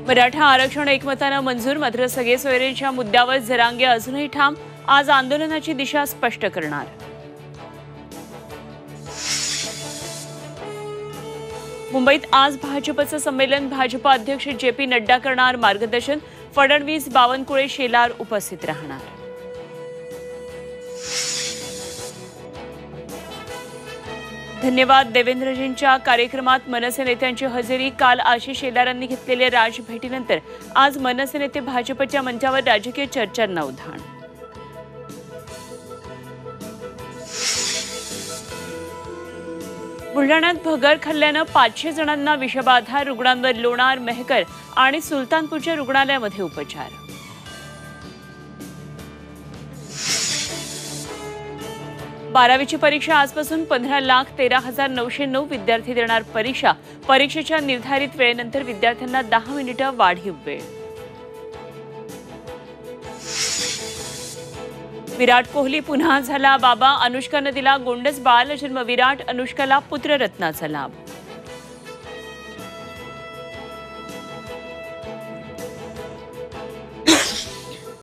मराठा आरक्षण एकमतानं मंजूर, मात्र सगळे सोयरेंच्या मुद्द्यावर जरांगे अजूनही ठाम. आज आंदोलनाची दिशा स्पष्ट करणार. मुंबईत आज भाजपचं संमेलन. भाजपा अध्यक्ष जे.पी. नड्डा करणार मार्गदर्शन. फडणवीस, बावनकुळे, शेलार उपस्थित राहणार. धन्यवाद देवेंद्रजींच्या कार्यक्रमात मनसे नेत्यांची हजेरी. काल आशिष शेलारांनी घेतलेल्या राजभेटीनंतर आज मनसे नेते भाजपच्या मंचावर राजकीय चर्चांना उधाण. बुलढाण्यात भगर खाल्ल्यानं 500 जणांना विषबाधा. रुग्णांवर लोणार, मेहकर आणि सुलतानपूरच्या रुग्णालयामध्ये उपचार. बारावीची परीक्षा आजपासून 15,13,909 विद्यार्थी देणार परीक्षा. परीक्षेच्या निर्धारित वेळेनंतर विद्यार्थ्यांना 10 मिनिटं वाढीव वेळ. विराट कोहली पुन्हा झाला बाबा. अनुष्कानं दिला गोंडस बाळाला जन्म. विराट, अनुष्काला पुत्ररत्नाचा लाभ.